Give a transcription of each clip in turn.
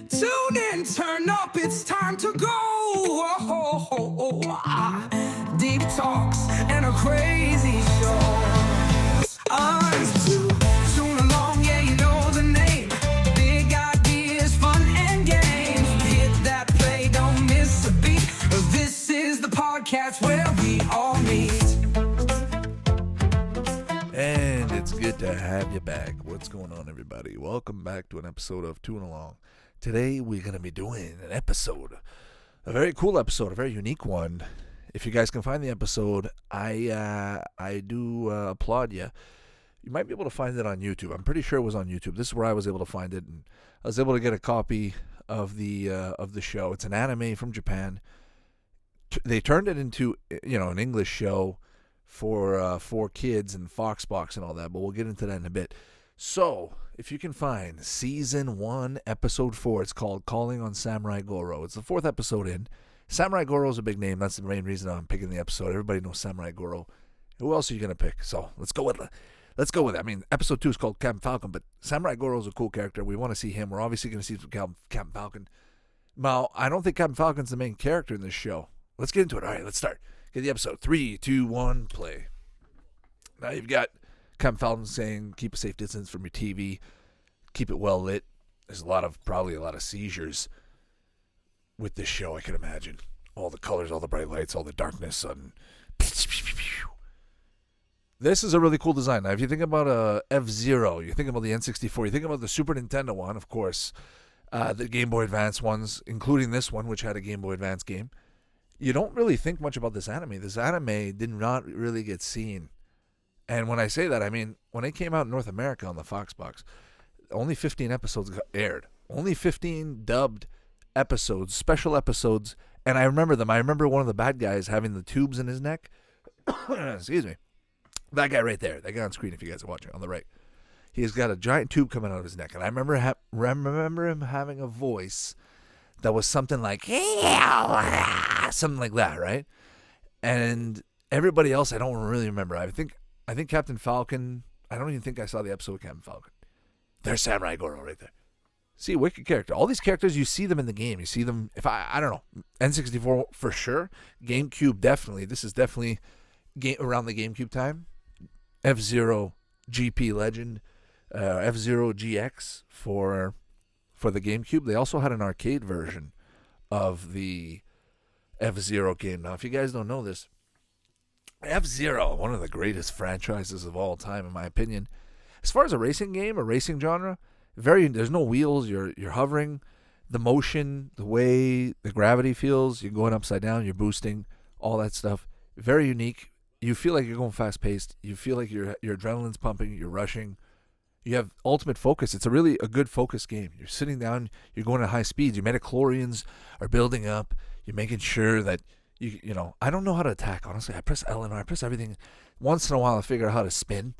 Tune in, turn up, it's time to go. Deep talks and a crazy show. It's Toon Along, yeah, you know the name. Big ideas, fun and games. Hit that play, don't miss a beat. This is the podcast where we all meet. And it's good to have you back. What's going on, everybody? Welcome back to an episode of Toon Along. Today we're going to be doing an episode, a very cool episode, a very unique one. If you guys can find the episode, I do applaud you. You might be able to find it on YouTube. I'm pretty sure it was on YouTube. This is where I was able to find it, and I was able to get a copy of the show. It's an anime from Japan. They turned it into an English show for kids and Foxbox and all that, but we'll get into that in a bit. So, if you can find Season 1, Episode 4, it's called Calling on Samurai Goroh. It's the 4th episode in. Samurai Goroh is a big name. That's the main reason I'm picking the episode. Everybody knows Samurai Goroh. Who else are you going to pick? So, let's go with it. I mean, Episode 2 is called Captain Falcon, but Samurai Goroh is a cool character. We want to see him. We're obviously going to see Captain Falcon. Now, I don't think Captain Falcon's the main character in this show. Let's get into it. All right, let's start. Get the episode. 3, 2, 1, play. Now you've got Captain Falcon saying, keep a safe distance from your TV. Keep it well lit. There's probably a lot of seizures with this show, I can imagine. All the colors, all the bright lights, all the darkness. This is a really cool design. Now, if you think about F-Zero, you think about the N64, you think about the Super Nintendo one, of course, the Game Boy Advance ones, including this one, which had a Game Boy Advance game. You don't really think much about this anime. This anime did not really get seen. And when I say that, I mean, when it came out in North America on the Foxbox, only 15 episodes got aired. Only 15 dubbed episodes, special episodes. And I remember them. I remember one of the bad guys having the tubes in his neck. Excuse me. That guy right there. That guy on screen, if you guys are watching, on the right. He's got a giant tube coming out of his neck. And I remember him having a voice that was something like, something like that, right? And everybody else, I don't really remember. I think Captain Falcon, I don't even think I saw the episode of Captain Falcon. There's Samurai Goroh right there. See, wicked character. All these characters, you see them in the game. You see them, I don't know, N64 for sure. GameCube, definitely. This is definitely around the GameCube time. F-Zero GP Legend, F-Zero GX for the GameCube. They also had an arcade version of the F-Zero game. Now, if you guys don't know this, F-Zero, one of the greatest franchises of all time, in my opinion. As far as a racing game, a racing genre, there's no wheels. You're hovering. The motion, the way the gravity feels, you're going upside down, you're boosting, all that stuff. Very unique. You feel like you're going fast-paced. You feel like your adrenaline's pumping. You're rushing. You have ultimate focus. It's a good focus game. You're sitting down. You're going at high speeds. Your metachlorians are building up. You're making sure that I don't know how to attack, honestly. I press L and R. I press everything. Once in a while, I figure out how to spin.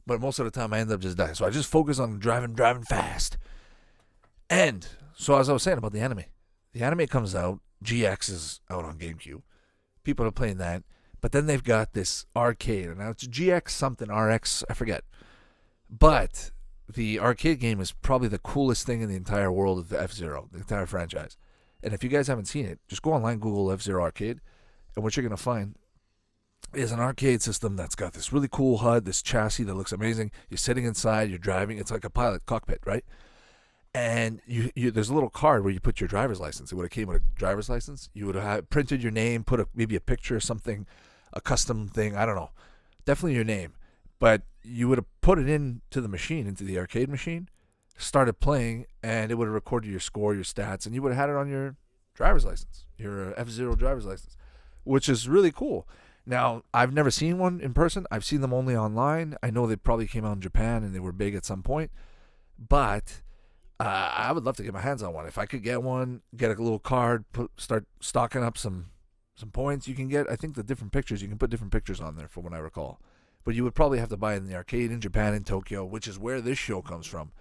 But most of the time, I end up just dying. So I just focus on driving fast. And so as I was saying about the anime comes out. GX is out on GameCube. People are playing that. But then they've got this arcade. And now it's GX something, RX, I forget. But the arcade game is probably the coolest thing in the entire world of the F-Zero, the entire franchise. And if you guys haven't seen it, just go online, Google F-Zero Arcade. And what you're going to find is an arcade system that's got this really cool HUD, this chassis that looks amazing. You're sitting inside, you're driving. It's like a pilot cockpit, right? And there's a little card where you put your driver's license. It would have came with a driver's license. You would have printed your name, put maybe a picture or something, a custom thing. I don't know. Definitely your name. But you would have put it into the machine, into the arcade machine, started playing, and it would have recorded your score, your stats, and you would have had it on your driver's license, your F-Zero driver's license, which is really cool. Now, I've never seen one in person. I've seen them only online. I know they probably came out in Japan and they were big at some point. But I would love to get my hands on one. If I could get one, get a little card, start stocking up some points. You can get, I think, the different pictures. You can put different pictures on there from what I recall. But you would probably have to buy it in the arcade in Japan, in Tokyo, which is where this show comes from.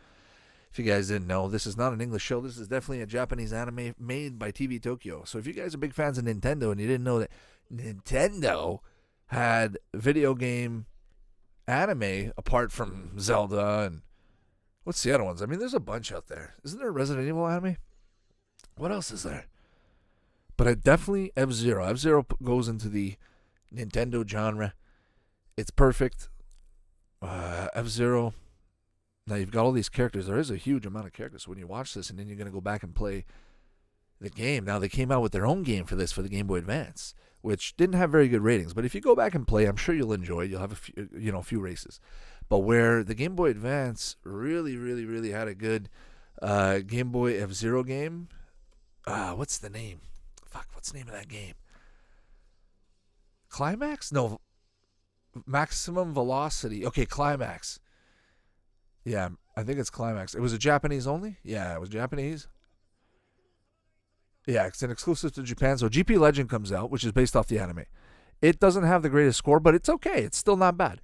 If you guys didn't know, this is not an English show. This is definitely a Japanese anime made by TV Tokyo. So if you guys are big fans of Nintendo and you didn't know that Nintendo had video game anime apart from Zelda and what's the other ones? I mean, there's a bunch out there. Isn't there a Resident Evil anime? What else is there? But I definitely F-Zero. F-Zero goes into the Nintendo genre. It's perfect. F-Zero. Now you've got all these characters. There is a huge amount of characters. So when you watch this and then you're going to go back and play the game. Now they came out with their own game for this for the Game Boy Advance, which didn't have very good ratings. But if you go back and play, I'm sure you'll enjoy it. You'll have a few races. But where the Game Boy Advance really, really, really had a good Game Boy F-Zero game. What's the name? What's the name of that game? Climax? No. Maximum Velocity. Okay, Climax. Yeah, I think it's Climax. It was a Japanese only? Yeah, it was Japanese. Yeah, it's an exclusive to Japan. So GP Legend comes out, which is based off the anime. It doesn't have the greatest score, but it's okay. It's still not bad.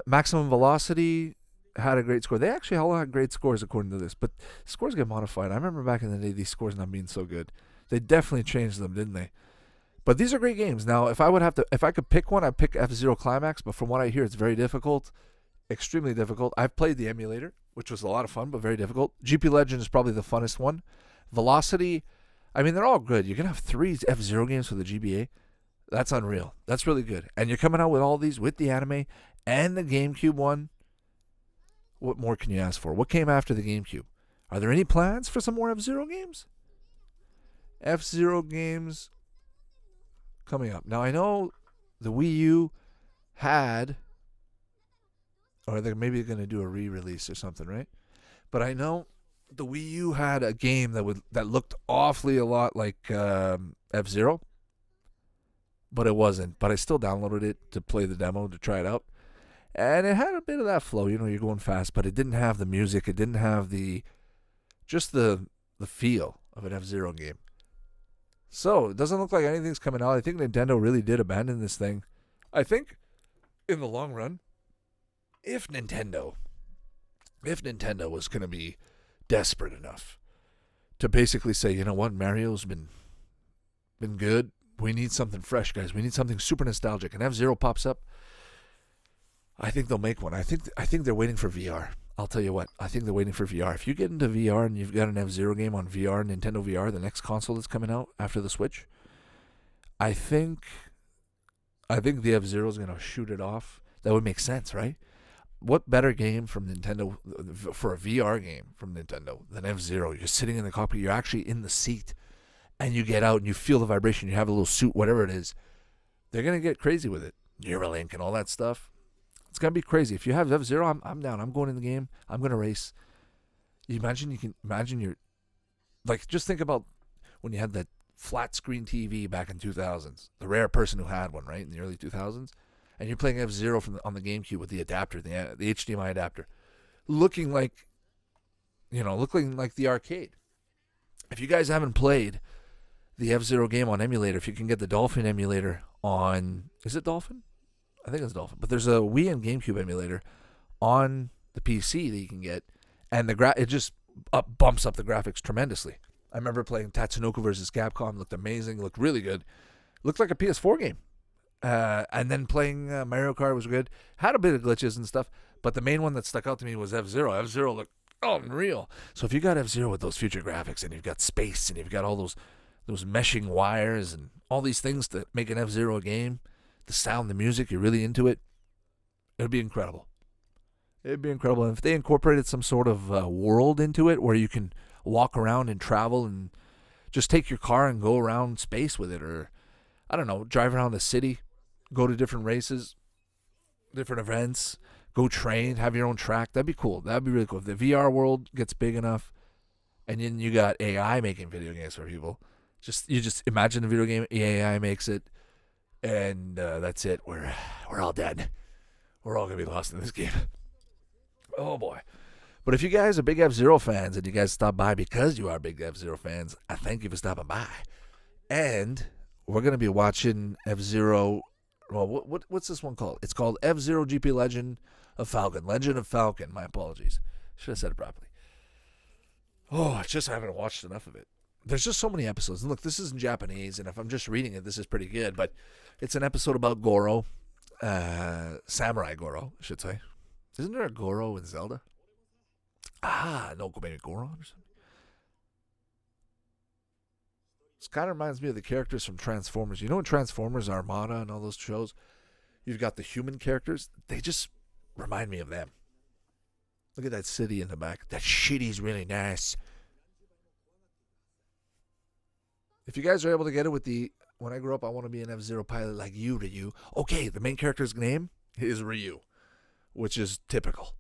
Maximum Velocity had a great score. They actually all had great scores according to this, but scores get modified. I remember back in the day these scores not being so good. They definitely changed them, didn't they? But these are great games. Now, if I could pick one, I'd pick F-Zero Climax, but from what I hear, it's very difficult. Extremely difficult. I've played the emulator, which was a lot of fun, but very difficult. GP Legend is probably the funnest one. Velocity, I mean, they're all good. You're going to have 3 F-Zero games for the GBA. That's unreal. That's really good. And you're coming out with all these with the anime and the GameCube one. What more can you ask for? What came after the GameCube? Are there any plans for some more F-Zero games? F-Zero games coming up. Now, I know the Wii U had, or they're maybe going to do a re-release or something, right? But I know the Wii U had a game that looked awfully a lot like F-Zero, but it wasn't. But I still downloaded it to play the demo to try it out, and it had a bit of that flow. You know, you're going fast, but it didn't have the music. It didn't have the feel of an F-Zero game. So it doesn't look like anything's coming out. I think Nintendo really did abandon this thing. I think in the long run, if Nintendo was going to be desperate enough to basically say, you know what, Mario's been good. We need something fresh, guys. We need something super nostalgic. And F-Zero pops up. I think they'll make one. I think they're waiting for VR. I'll tell you what. I think they're waiting for VR. If you get into VR and you've got an F-Zero game on VR, Nintendo VR, the next console that's coming out after the Switch, I think the F-Zero is going to shoot it off. That would make sense, right? What better game from Nintendo for a VR game from Nintendo than F-Zero? You're sitting in the cockpit, you're actually in the seat, and you get out and you feel the vibration. You have a little suit, whatever it is. They're going to get crazy with it. Neuralink and all that stuff. It's going to be crazy. If you have F-Zero, I'm down. I'm going in the game. I'm going to race. You can imagine you're, like, just think about when you had that flat screen TV back in 2000s. The rare person who had one, right, in the early 2000s. And you're playing F-Zero on the GameCube with the adapter, the HDMI adapter, looking like the arcade. If you guys haven't played the F-Zero game on emulator, if you can get the Dolphin emulator on, is it Dolphin? I think it's Dolphin. But there's a Wii and GameCube emulator on the PC that you can get, and it just bumps up the graphics tremendously. I remember playing Tatsunoko vs. Capcom. Looked amazing. Looked really good. Looked like a PS4 game. And then playing Mario Kart was good. Had a bit of glitches and stuff, but the main one that stuck out to me was F-Zero. F-Zero looked unreal. So if you got F-Zero with those future graphics, and you've got space, and you've got all those meshing wires and all these things that make an F-Zero a game, the sound, the music, you're really into it, it'd be incredible. It'd be incredible. And if they incorporated some sort of world into it where you can walk around and travel and just take your car and go around space with it, or, I don't know, drive around the city, go to different races, different events, go train, have your own track. That'd be cool. That'd be really cool. If the VR world gets big enough, and then you got AI making video games for people, you just imagine the video game, AI makes it, and that's it. We're all dead. We're all gonna be lost in this game. Oh boy. But if you guys are big F-Zero fans and you guys stop by because you are big F-Zero fans, I thank you for stopping by. And we're gonna be watching F-Zero. Well, what's this one called? It's called F-Zero GP Legend of Falcon. Legend of Falcon. My apologies. Should have said it properly. Oh, it's just I haven't watched enough of it. There's just so many episodes. And look, this is in Japanese, and if I'm just reading it, this is pretty good. But it's an episode about Goroh, Samurai Goroh, I should say. Isn't there a Goroh in Zelda? No, maybe Goroh or something. It kind of reminds me of the characters from Transformers. You know in Transformers, Armada and all those shows, you've got the human characters. They just remind me of them. Look at that city in the back. That city's really nice. If you guys are able to get it with the, when I grow up, I want to be an F-Zero pilot like you, Ryu. Okay, the main character's name is Ryu, which is typical.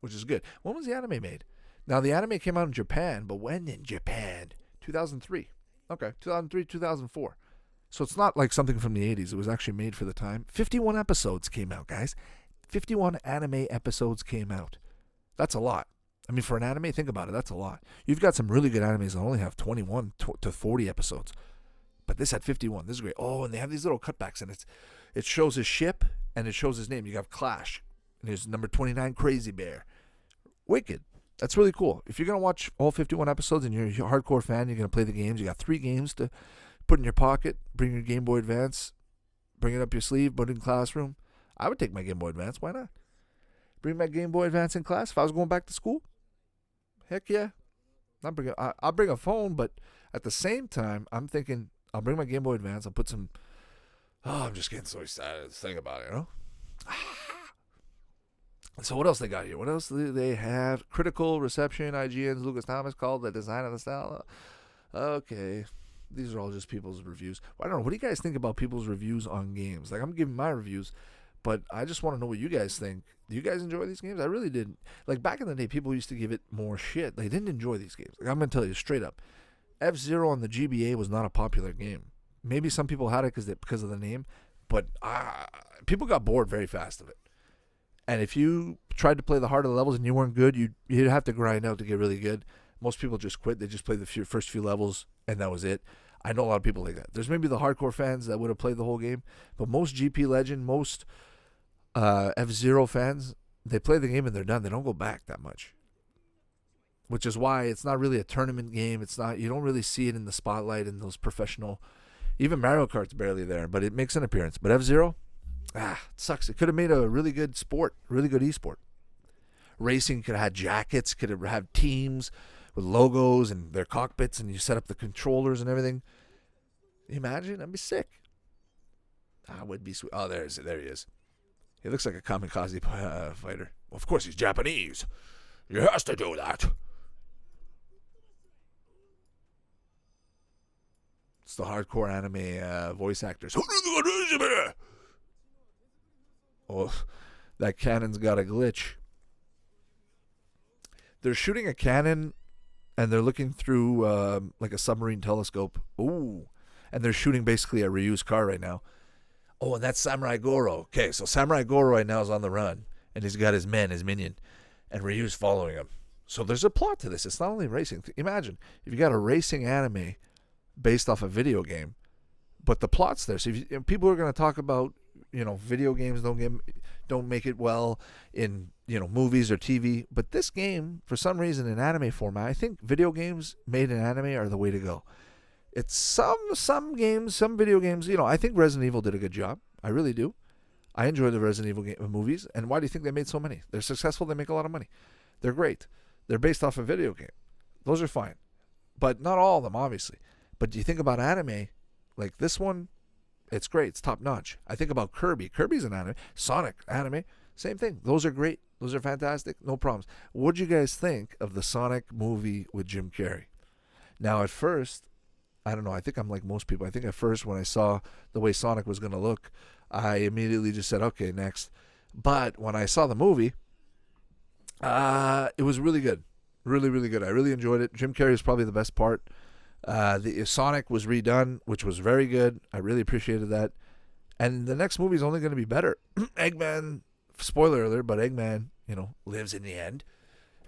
Which is good. When was the anime made? Now, the anime came out in Japan, but when in Japan? 2003. Okay, 2003, 2004. So it's not like something from the 80s. It was actually made for the time. 51 episodes came out, guys. 51 anime episodes came out. That's a lot. I mean, for an anime, think about it. That's a lot. You've got some really good animes that only have 21 to 40 episodes. But this had 51. This is great. Oh, and they have these little cutbacks, and it shows his ship, and it shows his name. You have Clash. And there's number 29, Crazy Bear. Wicked. That's really cool. If you're going to watch all 51 episodes and you're a hardcore fan, you're going to play the games. You got 3 games to put in your pocket. Bring your Game Boy Advance. Bring it up your sleeve. Put it in classroom. I would take my Game Boy Advance. Why not? Bring my Game Boy Advance in class if I was going back to school. Heck yeah. I'll bring a phone, but at the same time, I'm thinking I'll bring my Game Boy Advance. I'll put some... Oh, I'm just getting so excited to think about it, you know? So what else they got here? What else do they have? Critical reception, IGN's Lucas Thomas called the design of the style. Okay. These are all just people's reviews. I don't know. What do you guys think about people's reviews on games? Like, I'm giving my reviews, but I just want to know what you guys think. Do you guys enjoy these games? I really didn't. Like, back in the day, people used to give it more shit. They didn't enjoy these games. Like, I'm going to tell you straight up. F-Zero on the GBA was not a popular game. Maybe some people had it because of the name, but people got bored very fast of it. And if you tried to play the harder levels and you weren't good, you'd have to grind out to get really good. Most people just quit. They just played the first few levels, and that was it. I know a lot of people like that. There's maybe the hardcore fans that would have played the whole game, but most GP Legend, most F-Zero fans, they play the game and they're done. They don't go back that much, which is why it's not really a tournament game. It's not. You don't really see it in the spotlight in those professional. Even Mario Kart's barely there, but it makes an appearance. But F-Zero, it sucks. It could have made a really good sport, really good esport. Racing could have had jackets, could have had teams with logos and their cockpits, and you set up the controllers and everything. Can you imagine? That'd be sick. Would be sweet. Oh, there he is. He looks like a kamikaze fighter. Well, of course, he's Japanese. He has to do that. It's the hardcore anime voice actors. Oh, that cannon's got a glitch. They're shooting a cannon, and they're looking through like a submarine telescope. Ooh. And they're shooting basically at Ryu's car right now. Oh, and that's Samurai Goroh. Okay, so Samurai Goroh right now is on the run, and he's got his minion, and Ryu's following him. So there's a plot to this. It's not only racing. Imagine if you got a racing anime based off a video game, but the plot's there. So if people are going to talk about, video games don't make it well in, movies or TV, but this game, for some reason, in anime format, I think video games made in anime are the way to go. It's some games, some video games, I think Resident Evil did a good job. I really do. I enjoy the Resident Evil movies. And why do you think they made so many? They're successful. They make a lot of money. They're great. They're based off a video game. Those are fine. But not all of them, obviously. But do you think about anime, like this one, it's great. It's top notch. I think about Kirby. Kirby's an anime. Sonic, anime. Same thing. Those are great. Those are fantastic. No problems. What'd you guys think of the Sonic movie with Jim Carrey? Now, at first, I don't know. I think I'm like most people. I think at first when I saw the way Sonic was going to look, I immediately just said, okay, next. But when I saw the movie, it was really good. Really, really good. I really enjoyed it. Jim Carrey is probably the best part. The Sonic was redone, which was very good. I really appreciated that. And the next movie is only going to be better. Eggman, spoiler alert, but Eggman, lives in the end.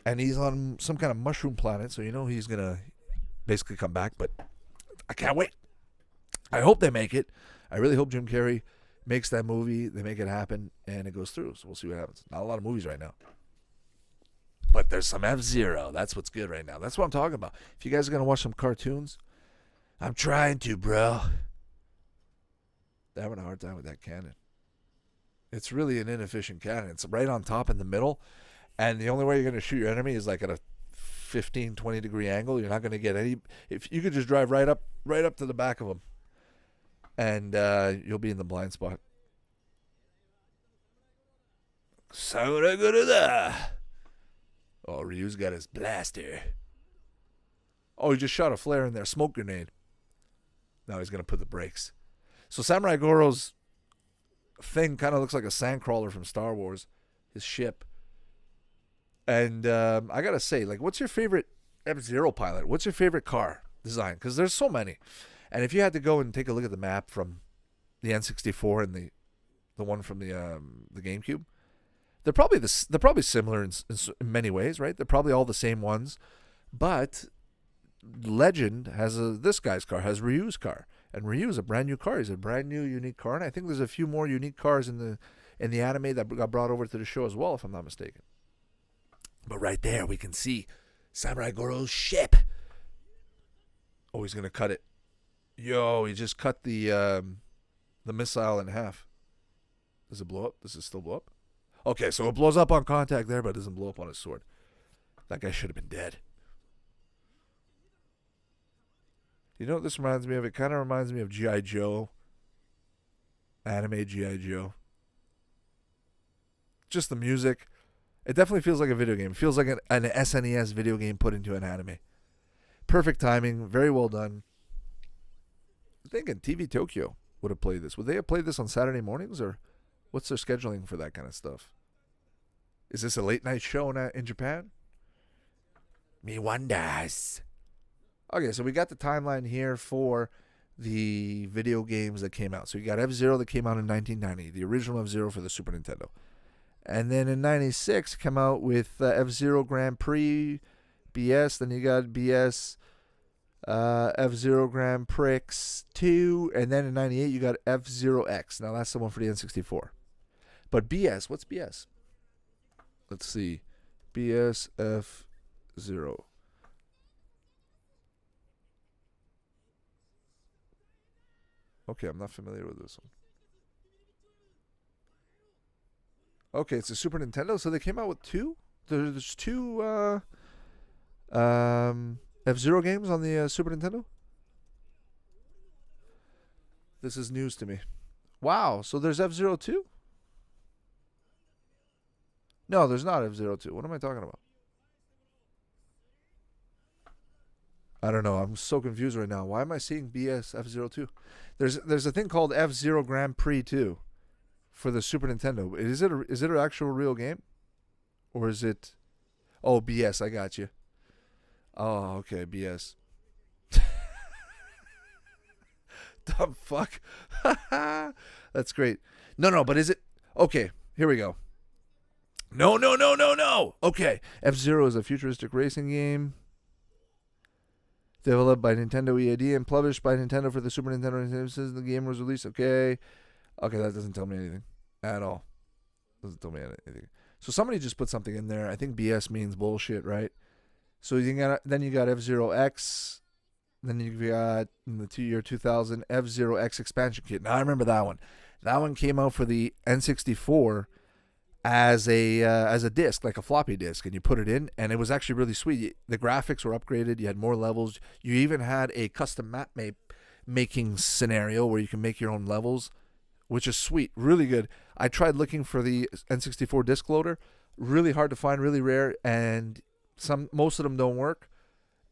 And he's on some kind of mushroom planet, so he's going to basically come back. But I can't wait. I hope they make it. I really hope Jim Carrey makes that movie. They make it happen, and it goes through. So we'll see what happens. Not a lot of movies right now. But there's some F-Zero. That's what's good right now. That's what I'm talking about. If you guys are going to watch some cartoons, I'm trying to, bro. They're having a hard time with that cannon. It's really an inefficient cannon. It's right on top in the middle, and the only way you're going to shoot your enemy is like at a 15, 20 degree angle. You're not going to get any. If you could just drive right up to the back of them, and you'll be in the blind spot. Samurai Goroh da. Oh, Ryu's got his blaster. Oh, he just shot a flare in there, smoke grenade. Now he's gonna put the brakes. So Samurai Goroh's thing kind of looks like a sandcrawler from Star Wars, his ship. And I gotta say, like, what's your favorite F-Zero pilot? What's your favorite car design? Because there's so many. And if you had to go and take a look at the map from the N64 and the one from the GameCube, they're probably similar in many ways, right? They're probably all the same ones, but Legend has this guy's car, has Ryu's car, and Ryu's a brand new car. He's a brand new unique car, and I think there's a few more unique cars in the anime that got brought over to the show as well, if I'm not mistaken. But right there, we can see Samurai Goroh's ship. Oh, he's gonna cut it. Yo, he just cut the missile in half. Does it blow up? Does it still blow up? Okay, so it blows up on contact there, but it doesn't blow up on his sword. That guy should have been dead. You know what this reminds me of? It kind of reminds me of G.I. Joe. Anime G.I. Joe. Just the music. It definitely feels like a video game. It feels like an SNES video game put into an anime. Perfect timing. Very well done. I'm thinking TV Tokyo would have played this. Would they have played this on Saturday mornings, or what's their scheduling for that kind of stuff? Is this a late night show in Japan? Me wonders. Okay, so we got the timeline here for the video games that came out. So you got F-Zero that came out in 1990, the original F-Zero for the Super Nintendo. And then in 96, come out with F-Zero Grand Prix, BS. Then you got BS, F-Zero Grand Prix 2. And then in 98, you got F-Zero X. Now that's the one for the N64. But BS, what's BS? Let's see. BS F-Zero. Okay, I'm not familiar with this one. Okay, it's a Super Nintendo, so they came out with two? There's two F-Zero games on the Super Nintendo? This is news to me. Wow, so there's F-Zero 2? No, there's not F-Zero 2. What am I talking about? I don't know. I'm so confused right now. Why am I seeing BS F-Zero 2? There's a thing called F-Zero Grand Prix 2 for the Super Nintendo. Is it an actual real game? Or is it... Oh, BS. I got you. Oh, okay. BS. Dumb fuck. That's great. No, but is it... Okay, here we go. No. Okay. F-Zero is a futuristic racing game developed by Nintendo EAD and published by Nintendo for the Super Nintendo. The game was released. Okay, that doesn't tell me anything at all. Doesn't tell me anything. So somebody just put something in there. I think BS means bullshit, right? So you got F-Zero X. Then you got in the year 2000 F-Zero X expansion kit. Now I remember that one. That one came out for the N64 as a disc, like a floppy disk, and you put it in, and it was actually really sweet. The graphics were upgraded. You had more levels. You even had a custom map making scenario where you can make your own levels, which is sweet, really good. I tried looking for the N64 disc loader, really hard to find, really rare, and most of them don't work.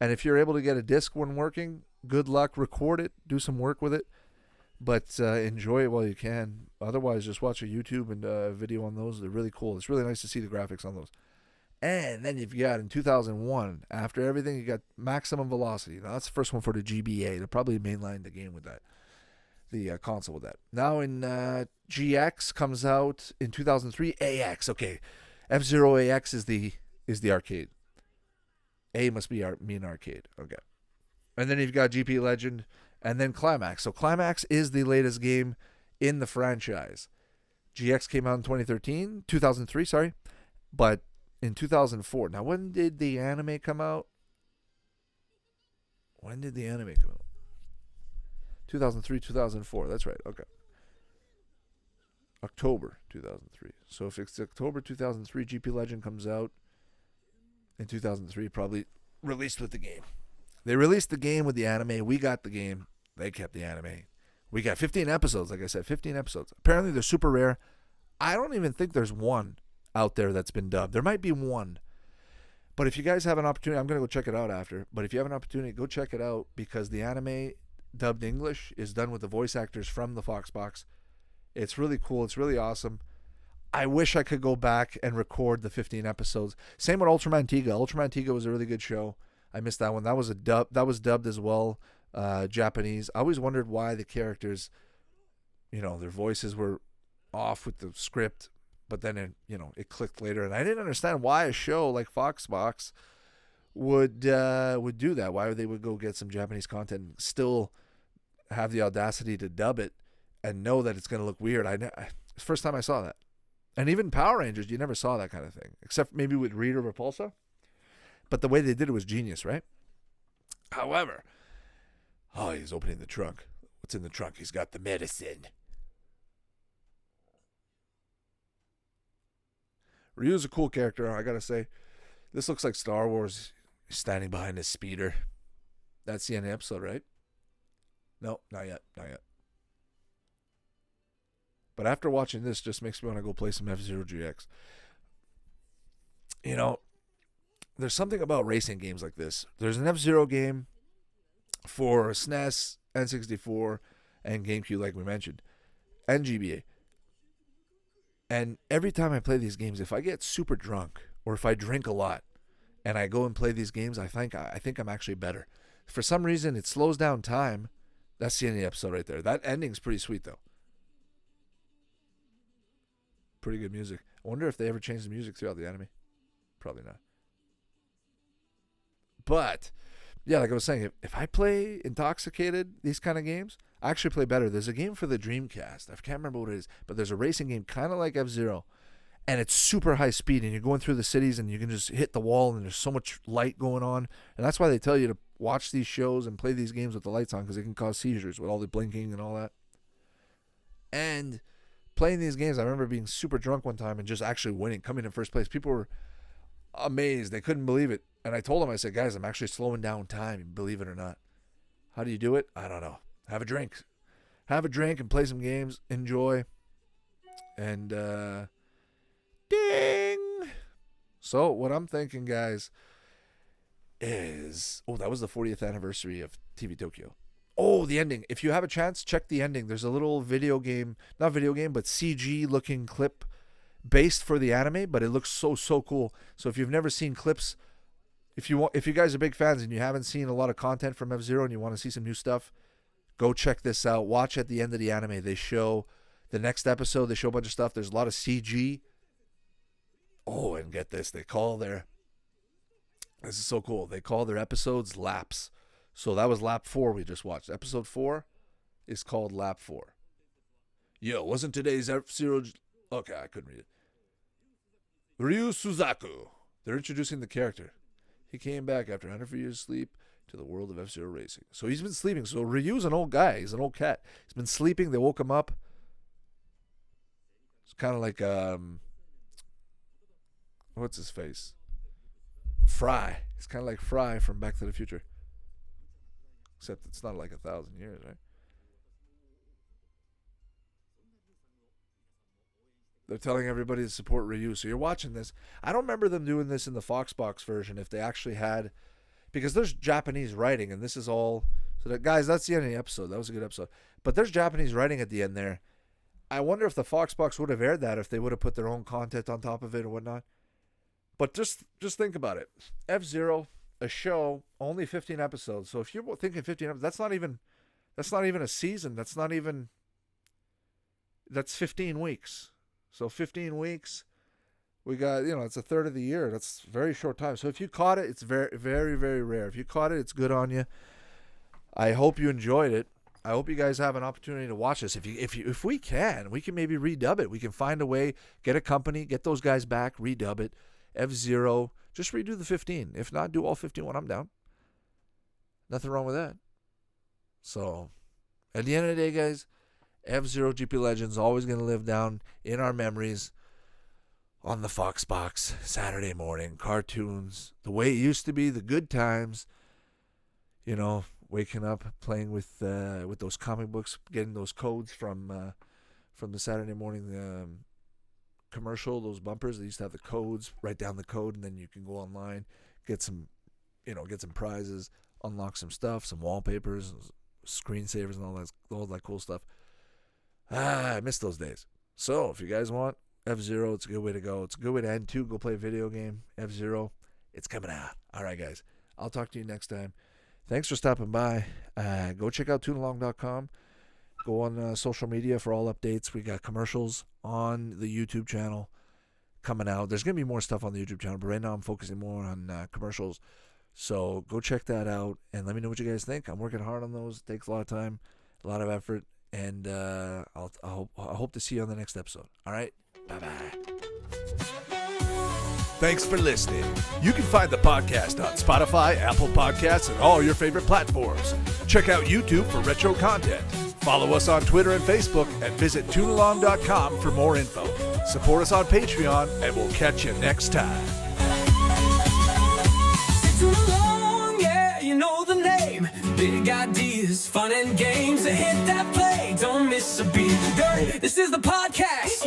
And if you're able to get a disc when working, good luck. Record it, do some work with it. But enjoy it while you can. Otherwise, just watch a YouTube and video on those. They're really cool. It's really nice to see the graphics on those. And then you've got in 2001, after everything, you got Maximum Velocity. Now, that's the first one for the GBA. They'll probably mainline the game with that, the console with that. Now in GX comes out in 2003. AX, okay. F-Zero AX is the arcade. A must mean arcade. Okay. And then you've got GP Legend. And then Climax. So Climax is the latest game in the franchise. GX came out in 2003, sorry. But in 2004. Now, when did the anime come out? 2003, 2004. That's right. Okay. October 2003. So if it's October 2003, GP Legend comes out in 2003, probably released with the game. They released the game with the anime. We got the game. They kept the anime. We got 15 episodes, like I said, 15 episodes. Apparently, they're super rare. I don't even think there's one out there that's been dubbed. There might be one. But if you guys have an opportunity, I'm going to go check it out after. But if you have an opportunity, go check it out because the anime dubbed English is done with the voice actors from the Foxbox. It's really cool. It's really awesome. I wish I could go back and record the 15 episodes. Same with Ultraman Tiga. Ultraman Tiga was a really good show. I missed that one. That was dubbed as well, Japanese. I always wondered why the characters, their voices were off with the script, but then it clicked later, and I didn't understand why a show like Foxbox would do that. Why they would go get some Japanese content and still have the audacity to dub it and know that it's going to look weird. It's the first time I saw that. And even Power Rangers, you never saw that kind of thing, except maybe with Rita Repulsa. But the way they did it was genius, right? However, he's opening the trunk. What's in the trunk? He's got the medicine. Ryu's a cool character, I gotta say. This looks like Star Wars. He's standing behind his speeder. That's the end of the episode, right? No, not yet. Not yet. But after watching this, just makes me want to go play some F-Zero GX. There's something about racing games like this. There's an F-Zero game for SNES, N64, and GameCube, like we mentioned, and GBA. And every time I play these games, if I get super drunk or if I drink a lot and I go and play these games, I think I'm actually better. For some reason, it slows down time. That's the end of the episode right there. That ending's pretty sweet, though. Pretty good music. I wonder if they ever changed the music throughout the anime. Probably not. But, yeah, like I was saying, if I play intoxicated, these kind of games, I actually play better. There's a game for the Dreamcast. I can't remember what it is, but there's a racing game kind of like F-Zero, and it's super high speed, and you're going through the cities, and you can just hit the wall, and there's so much light going on, and that's why they tell you to watch these shows and play these games with the lights on, because it can cause seizures with all the blinking and all that. And playing these games, I remember being super drunk one time and just actually winning, coming in first place. People were amazed. They couldn't believe it. And I told them, I said, guys, I'm actually slowing down time, believe it or not. How do you do it? I don't know. Have a drink. Have a drink and play some games. Enjoy. And, ding! So, what I'm thinking, guys, is... that was the 40th anniversary of TV Tokyo. Oh, the ending. If you have a chance, check the ending. There's a little video game, not video game, but CG-looking clip based for the anime, but it looks so cool. So if you've never seen clips, if you guys are big fans and you haven't seen a lot of content from F-Zero and you want to see some new stuff, go check this out. Watch at the end of the anime. They show the next episode. They show a bunch of stuff. There's a lot of CG. Oh, and get this. This is so cool. They call their episodes laps. So that was lap 4 we just watched. Episode 4 is called lap 4. Yo, wasn't today's F-Zero... Okay, I couldn't read it. Ryu Suzaku. They're introducing the character. He came back after 100 years of sleep to the world of F-Zero racing. So he's been sleeping. So Ryu's an old guy. He's an old cat. He's been sleeping. They woke him up. It's kind of like, what's his face? Fry. It's kind of like Fry from Back to the Future. Except it's not like 1,000 years, right? They're telling everybody to support Ryu. So you're watching this. I don't remember them doing this in the Foxbox version if they actually had... Because there's Japanese writing, and this is all... So, guys, that's the end of the episode. That was a good episode. But there's Japanese writing at the end there. I wonder if the Foxbox would have aired that, if they would have put their own content on top of it or whatnot. But just think about it. F-Zero, a show, only 15 episodes. So if you're thinking 15 episodes, that's not even a season. That's 15 weeks. So 15 weeks, we got, it's a third of the year. That's a very short time. So if you caught it, it's very, very, very rare. If you caught it, it's good on you. I hope you enjoyed it. I hope you guys have an opportunity to watch this. If we can maybe redub it. We can find a way, get a company, get those guys back, redub it. F-Zero, just redo the 15. If not, do all 15 when I'm down. Nothing wrong with that. So, at the end of the day, guys, F-Zero GP Legends always going to live down in our memories. on the Fox box Saturday morning, cartoons, the way it used to be, the good times. You know, waking up, playing with those comic books, getting those codes from the Saturday morning commercial, those bumpers. They used to have the codes. Write down the code, and then you can go online, get some prizes, unlock some stuff, some wallpapers, screensavers, and all that cool stuff. I miss those days. So if you guys want F-Zero, it's a good way to go. It's a good way to end too. Go play a video game. F-Zero, it's coming out. All right, guys. I'll talk to you next time. Thanks for stopping by. Go check out toonalong.com. Go on social media for all updates. We got commercials on the YouTube channel coming out. There's going to be more stuff on the YouTube channel, but right now I'm focusing more on commercials. So go check that out and let me know what you guys think. I'm working hard on those. It takes a lot of time, a lot of effort, and I hope to see you on the next episode. All right? Bye-bye. Thanks for listening. You can find the podcast on Spotify, Apple Podcasts, and all your favorite platforms. Check out YouTube for retro content. Follow us on Twitter and Facebook, and visit toonalong.com for more info. Support us on Patreon, and we'll catch you next time. Toon Along, yeah, you know the name. Big ideas, fun and games. Hit that play, don't miss a beat. This is the podcast.